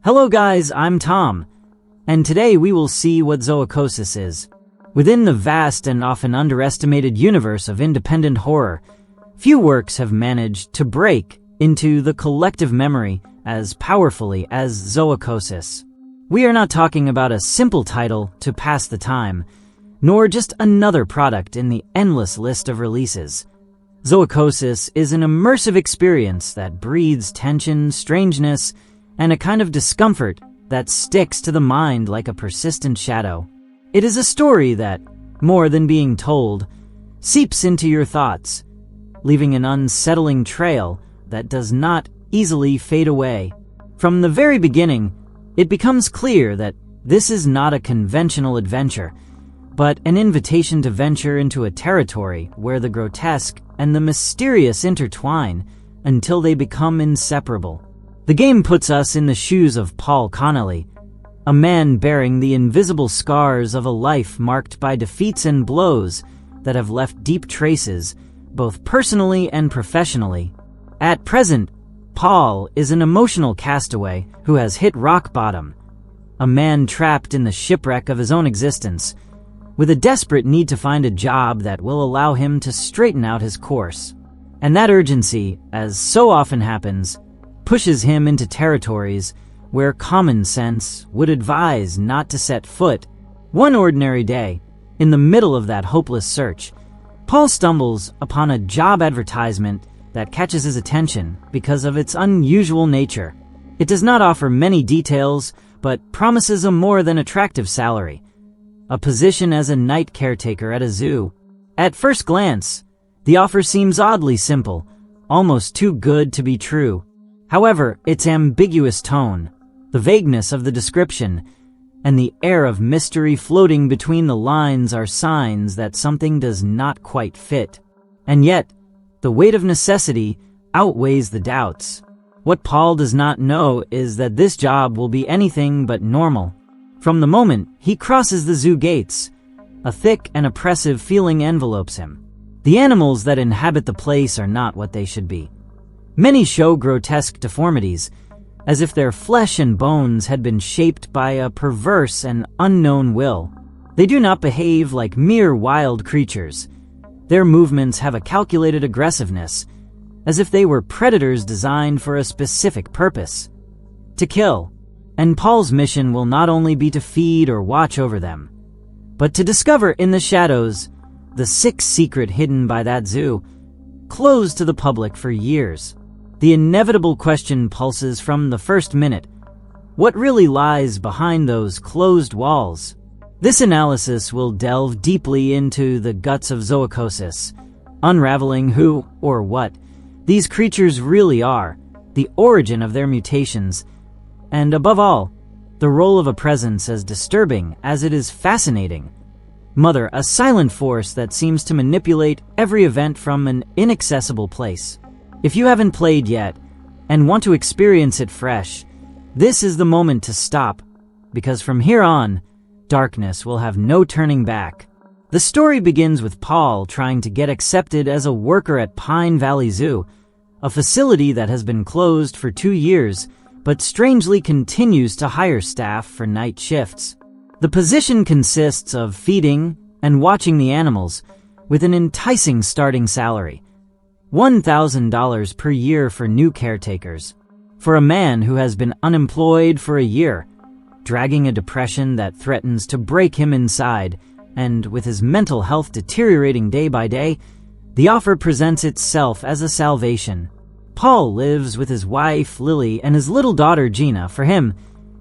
Hello guys, I'm Tom, and today we will see what Zoicosis is. Within the vast and often underestimated universe of independent horror, few works have managed to break into the collective memory as powerfully as Zoicosis. We are not talking about a simple title to pass the time, nor just another product in the endless list of releases. Zoicosis is an immersive experience that breathes tension, strangeness, and a kind of discomfort that sticks to the mind like a persistent shadow. It is a story that, more than being told, seeps into your thoughts, leaving an unsettling trail that does not easily fade away. From the very beginning, it becomes clear that this is not a conventional adventure, but an invitation to venture into a territory where the grotesque and the mysterious intertwine until they become inseparable. The game puts us in the shoes of Paul Connolly, a man bearing the invisible scars of a life marked by defeats and blows that have left deep traces, both personally and professionally. At present, Paul is an emotional castaway who has hit rock bottom, a man trapped in the shipwreck of his own existence, with a desperate need to find a job that will allow him to straighten out his course. And that urgency, as so often happens, pushes him into territories where common sense would advise not to set foot. One ordinary day, in the middle of that hopeless search, Paul stumbles upon a job advertisement that catches his attention because of its unusual nature. It does not offer many details, but promises a more than attractive salary, a position as a night caretaker at a zoo. At first glance, the offer seems oddly simple, almost too good to be true. However, its ambiguous tone, the vagueness of the description, and the air of mystery floating between the lines are signs that something does not quite fit. And yet, the weight of necessity outweighs the doubts. What Paul does not know is that this job will be anything but normal. From the moment he crosses the zoo gates, a thick and oppressive feeling envelopes him. The animals that inhabit the place are not what they should be. Many show grotesque deformities, as if their flesh and bones had been shaped by a perverse and unknown will. They do not behave like mere wild creatures. Their movements have a calculated aggressiveness, as if they were predators designed for a specific purpose: to kill. And Paul's mission will not only be to feed or watch over them, but to discover in the shadows the sick secret hidden by that zoo, closed to the public for years. The inevitable question pulses from the first minute: what really lies behind those closed walls? This analysis will delve deeply into the guts of Zoicosis, unraveling who, or what, these creatures really are, the origin of their mutations, and above all, the role of a presence as disturbing as it is fascinating. Mother, a silent force that seems to manipulate every event from an inaccessible place. If you haven't played yet, and want to experience it fresh, this is the moment to stop, because from here on, darkness will have no turning back. The story begins with Paul trying to get accepted as a worker at Pine Valley Zoo, a facility that has been closed for 2 years, but strangely continues to hire staff for night shifts. The position consists of feeding and watching the animals, with an enticing starting salary: $1,000 per year for new caretakers. For a man who has been unemployed for a year, dragging a depression that threatens to break him inside, and with his mental health deteriorating day by day, the offer presents itself as a salvation. Paul lives with his wife, Lily, and his little daughter, Gina. For him,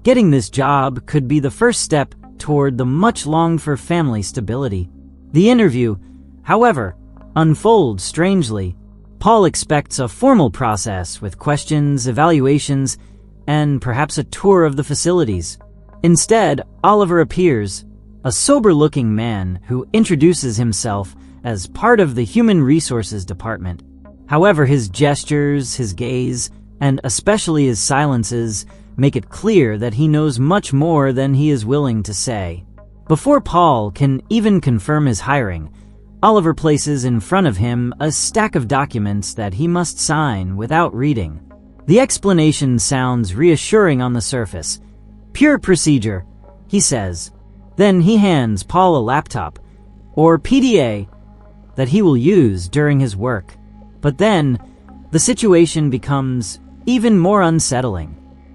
getting this job could be the first step toward the much-longed-for family stability. The interview, however, unfolds strangely. Paul expects a formal process with questions, evaluations, and perhaps a tour of the facilities. Instead, Oliver appears, a sober-looking man who introduces himself as part of the Human Resources Department. However, his gestures, his gaze, and especially his silences make it clear that he knows much more than he is willing to say. Before Paul can even confirm his hiring, Oliver places in front of him a stack of documents that he must sign without reading. The explanation sounds reassuring on the surface. Pure procedure, he says. Then he hands Paul a laptop, or PDA, that he will use during his work. But then, the situation becomes even more unsettling.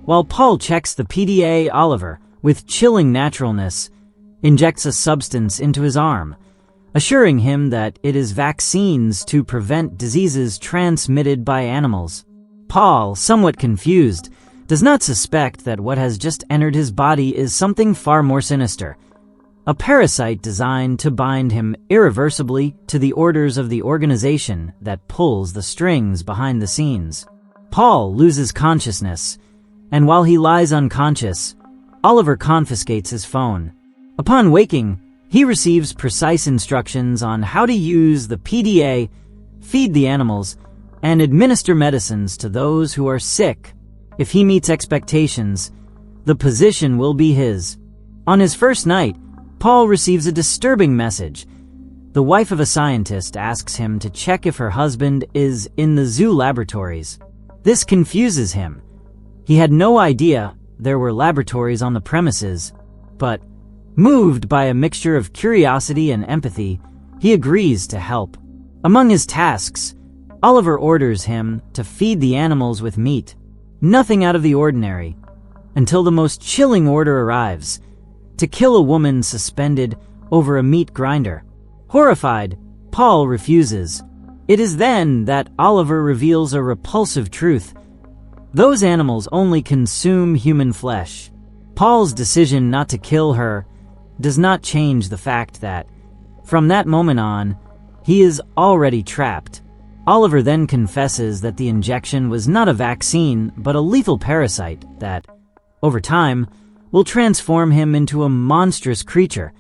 While Paul checks the PDA, Oliver, with chilling naturalness, injects a substance into his arm, assuring him that it is vaccines to prevent diseases transmitted by animals. Paul, somewhat confused, does not suspect that what has just entered his body is something far more sinister, a parasite designed to bind him irreversibly to the orders of the organization that pulls the strings behind the scenes. Paul loses consciousness, and while he lies unconscious, Oliver confiscates his phone. Upon waking, he receives precise instructions on how to use the PDA, feed the animals, and administer medicines to those who are sick. If he meets expectations, the position will be his. On his first night, Paul receives a disturbing message. The wife of a scientist asks him to check if her husband is in the zoo laboratories. This confuses him. He had no idea there were laboratories on the premises, but moved by a mixture of curiosity and empathy, he agrees to help. Among his tasks, Oliver orders him to feed the animals with meat. Nothing out of the ordinary, until the most chilling order arrives: to kill a woman suspended over a meat grinder. Horrified, Paul refuses. It is then that Oliver reveals a repulsive truth. Those animals only consume human flesh. Paul's decision not to kill her does not change the fact that, from that moment on, he is already trapped. Oliver then confesses that the injection was not a vaccine, but a lethal parasite that, over time, will transform him into a monstrous creature,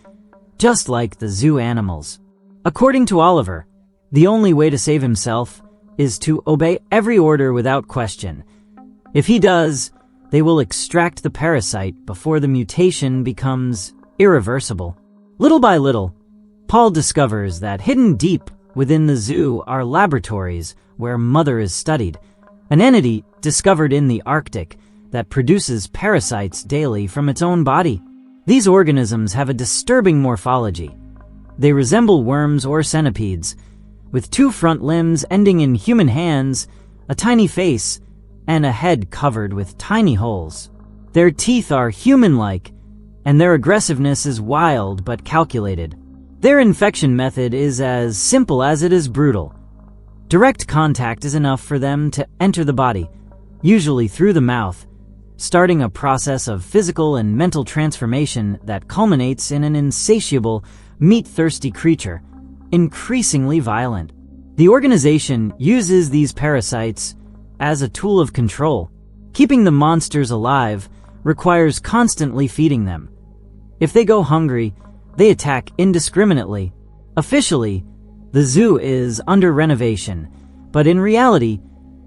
just like the zoo animals. According to Oliver, the only way to save himself is to obey every order without question. If he does, they will extract the parasite before the mutation becomes irreversible. Little by little, Paul discovers that hidden deep within the zoo are laboratories where Mother is studied, an entity discovered in the Arctic that produces parasites daily from its own body. These organisms have a disturbing morphology. They resemble worms or centipedes, with 2 front limbs ending in human hands, a tiny face, and a head covered with tiny holes. Their teeth are human-like, and their aggressiveness is wild but calculated. Their infection method is as simple as it is brutal. Direct contact is enough for them to enter the body, usually through the mouth, starting a process of physical and mental transformation that culminates in an insatiable, meat-thirsty creature, increasingly violent. The organization uses these parasites as a tool of control. Keeping the monsters alive requires constantly feeding them. If they go hungry, they attack indiscriminately. Officially, the zoo is under renovation, but in reality,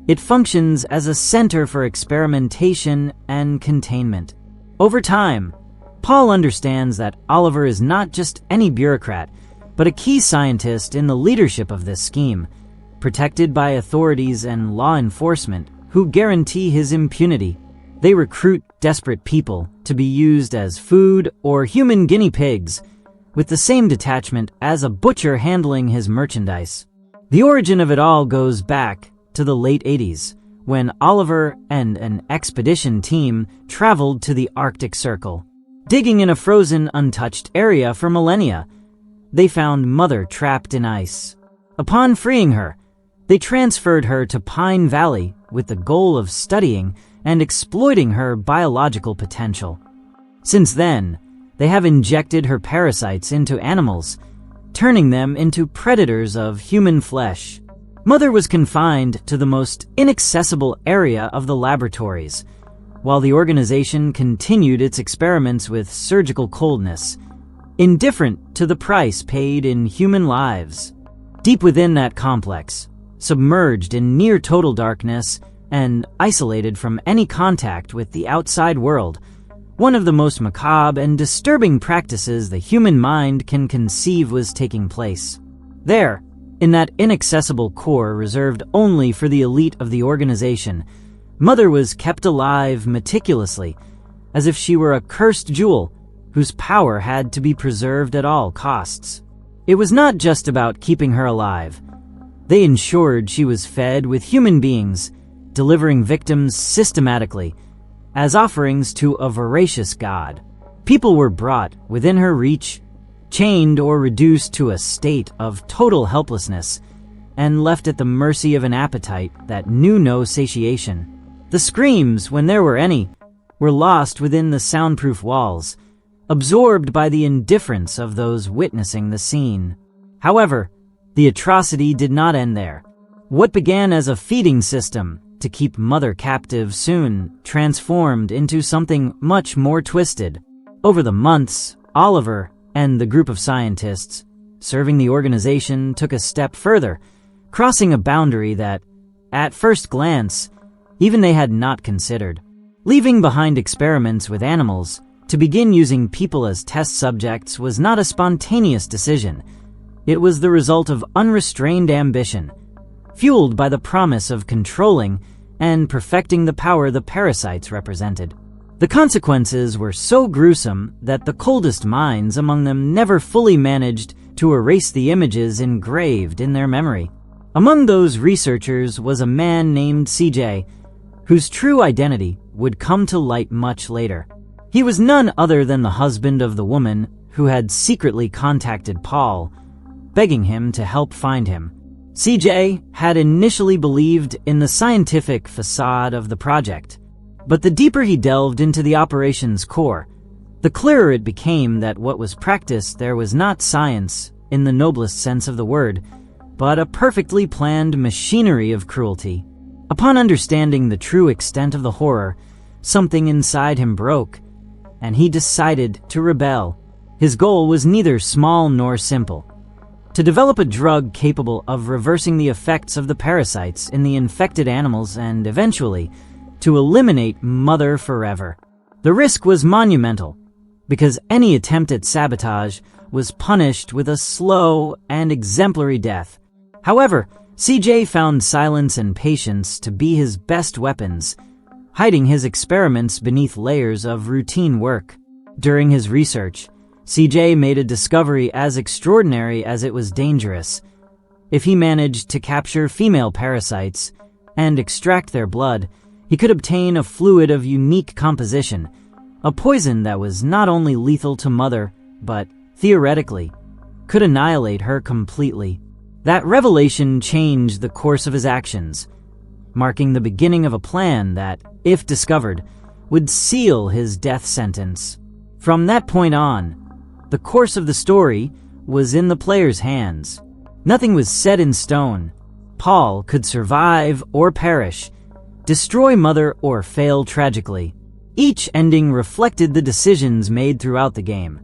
it functions as a center for experimentation and containment. Over time, Paul understands that Oliver is not just any bureaucrat, but a key scientist in the leadership of this scheme, protected by authorities and law enforcement who guarantee his impunity. They recruit desperate people to be used as food or human guinea pigs, with the same detachment as a butcher handling his merchandise. The origin of it all goes back to the late 80s, when Oliver and an expedition team traveled to the Arctic Circle. Digging in a frozen, untouched area for millennia, they found Mother trapped in ice. Upon freeing her, they transferred her to Pine Valley with the goal of studying and exploiting her biological potential. Since then, they have injected her parasites into animals, turning them into predators of human flesh. Mother was confined to the most inaccessible area of the laboratories, while the organization continued its experiments with surgical coldness, indifferent to the price paid in human lives. Deep within that complex, submerged in near total darkness and isolated from any contact with the outside world, one of the most macabre and disturbing practices the human mind can conceive was taking place. There, in that inaccessible core reserved only for the elite of the organization, Mother was kept alive meticulously, as if she were a cursed jewel whose power had to be preserved at all costs. It was not just about keeping her alive. They ensured she was fed with human beings, delivering victims systematically as offerings to a voracious god. People were brought within her reach, chained or reduced to a state of total helplessness, and left at the mercy of an appetite that knew no satiation. The screams, when there were any, were lost within the soundproof walls, absorbed by the indifference of those witnessing the scene. However, the atrocity did not end there. What began as a feeding system to keep Mother captive soon transformed into something much more twisted. Over the months, Oliver and the group of scientists serving the organization took a step further, crossing a boundary that, at first glance, even they had not considered. Leaving behind experiments with animals to begin using people as test subjects was not a spontaneous decision. It was the result of unrestrained ambition, fueled by the promise of controlling and perfecting the power the parasites represented. The consequences were so gruesome that the coldest minds among them never fully managed to erase the images engraved in their memory. Among those researchers was a man named CJ, whose true identity would come to light much later. He was none other than the husband of the woman who had secretly contacted Paul, begging him to help find him. CJ had initially believed in the scientific facade of the project, but the deeper he delved into the operation's core, the clearer it became that what was practiced there was not science in the noblest sense of the word, but a perfectly planned machinery of cruelty. Upon understanding the true extent of the horror, something inside him broke, and he decided to rebel. His goal was neither small nor simple: to develop a drug capable of reversing the effects of the parasites in the infected animals and, eventually, to eliminate Mother forever. The risk was monumental, because any attempt at sabotage was punished with a slow and exemplary death. However, CJ found silence and patience to be his best weapons, hiding his experiments beneath layers of routine work. During his research, CJ made a discovery as extraordinary as it was dangerous. If he managed to capture female parasites and extract their blood, he could obtain a fluid of unique composition, a poison that was not only lethal to Mother, but, theoretically, could annihilate her completely. That revelation changed the course of his actions, marking the beginning of a plan that, if discovered, would seal his death sentence. From that point on, the course of the story was in the player's hands. Nothing was set in stone. Paul could survive or perish, destroy Mother or fail tragically. Each ending reflected the decisions made throughout the game,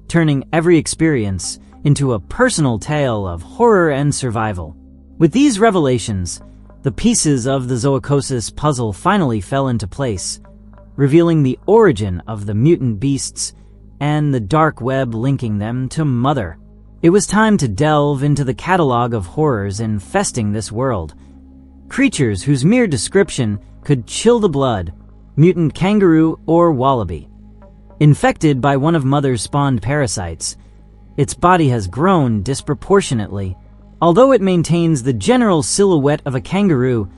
turning every experience into a personal tale of horror and survival. With these revelations, the pieces of the Zoicosis puzzle finally fell into place, revealing the origin of the mutant beasts and the dark web linking them to Mother. It was time to delve into the catalog of horrors infesting this world. Creatures whose mere description could chill the blood: mutant kangaroo or wallaby. Infected by one of Mother's spawned parasites, its body has grown disproportionately. Although it maintains the general silhouette of a kangaroo,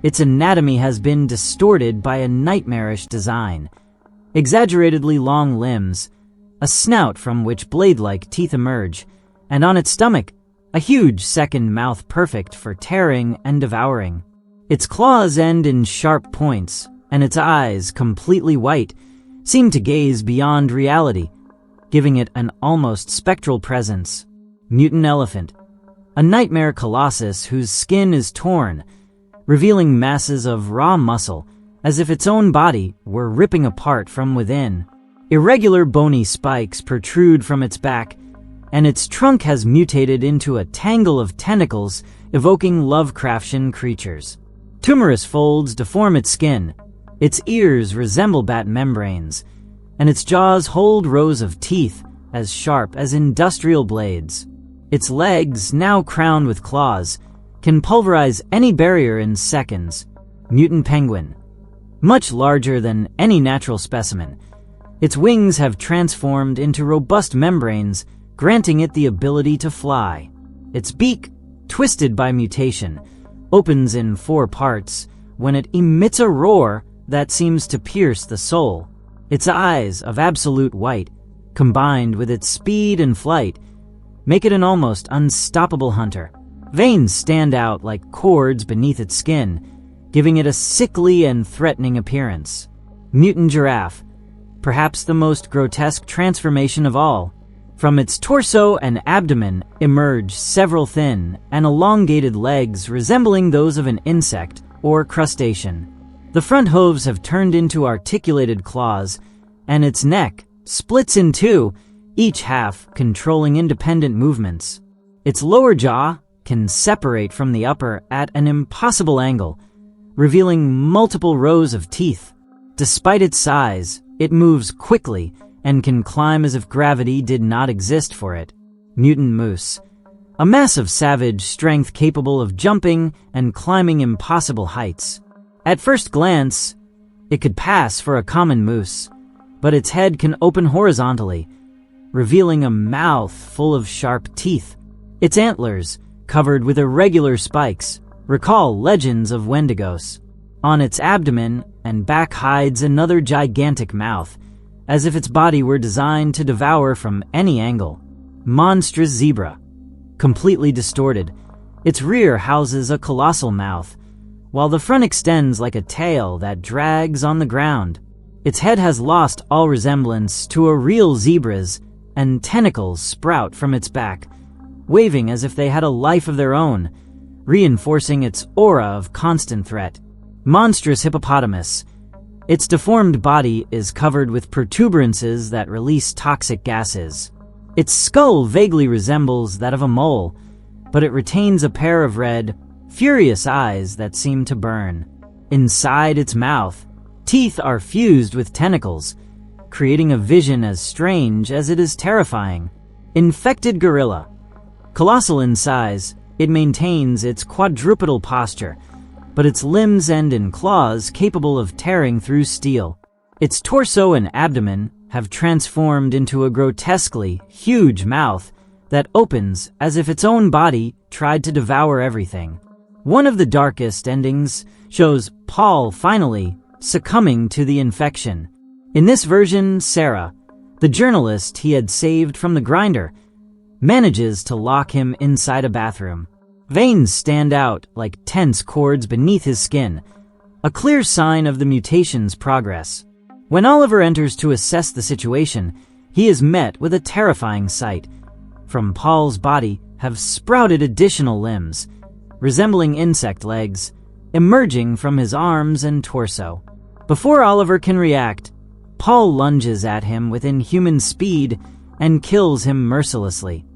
its anatomy has been distorted by a nightmarish design. Exaggeratedly long limbs, a snout from which blade-like teeth emerge, and on its stomach, a huge second mouth perfect for tearing and devouring. Its claws end in sharp points, and its eyes, completely white, seem to gaze beyond reality, giving it an almost spectral presence. Mutant elephant, a nightmare colossus whose skin is torn, revealing masses of raw muscle as if its own body were ripping apart from within. Irregular bony spikes protrude from its back, and its trunk has mutated into a tangle of tentacles evoking Lovecraftian creatures. Tumorous folds deform its skin, its ears resemble bat membranes, and its jaws hold rows of teeth as sharp as industrial blades. Its legs, now crowned with claws, can pulverize any barrier in seconds. Mutant penguin, much larger than any natural specimen. Its wings have transformed into robust membranes, granting it the ability to fly. Its beak, twisted by mutation, opens in 4 parts when it emits a roar that seems to pierce the soul. Its eyes, of absolute white, combined with its speed and flight, make it an almost unstoppable hunter. Veins stand out like cords beneath its skin, giving it a sickly and threatening appearance. Mutant giraffe, perhaps the most grotesque transformation of all. From its torso and abdomen emerge several thin and elongated legs resembling those of an insect or crustacean. The front hooves have turned into articulated claws, and its neck splits in 2, each half controlling independent movements. Its lower jaw can separate from the upper at an impossible angle, revealing multiple rows of teeth. Despite its size, it moves quickly and can climb as if gravity did not exist for it. Mutant moose, a mass of savage strength capable of jumping and climbing impossible heights. At first glance, it could pass for a common moose, but its head can open horizontally, revealing a mouth full of sharp teeth. Its antlers, covered with irregular spikes, recall legends of Wendigos. On its abdomen and back hides another gigantic mouth, as if its body were designed to devour from any angle. Monstrous zebra, completely distorted. Its rear houses a colossal mouth, while the front extends like a tail that drags on the ground. Its head has lost all resemblance to a real zebra's, and tentacles sprout from its back, waving as if they had a life of their own, reinforcing its aura of constant threat. Monstrous hippopotamus. Its deformed body is covered with protuberances that release toxic gases. Its skull vaguely resembles that of a mole, but it retains a pair of red, furious eyes that seem to burn. Inside its mouth, teeth are fused with tentacles, creating a vision as strange as it is terrifying. Infected gorilla. Colossal in size, it maintains its quadrupedal posture, but its limbs end in claws capable of tearing through steel. Its torso and abdomen have transformed into a grotesquely huge mouth that opens as if its own body tried to devour everything. One of the darkest endings shows Paul finally succumbing to the infection. In this version, Sarah, the journalist he had saved from the grinder, manages to lock him inside a bathroom. Veins stand out like tense cords beneath his skin, a clear sign of the mutation's progress. When Oliver enters to assess the situation, he is met with a terrifying sight. From Paul's body have sprouted additional limbs, resembling insect legs, emerging from his arms and torso. Before Oliver can react, Paul lunges at him with inhuman speed and kills him mercilessly.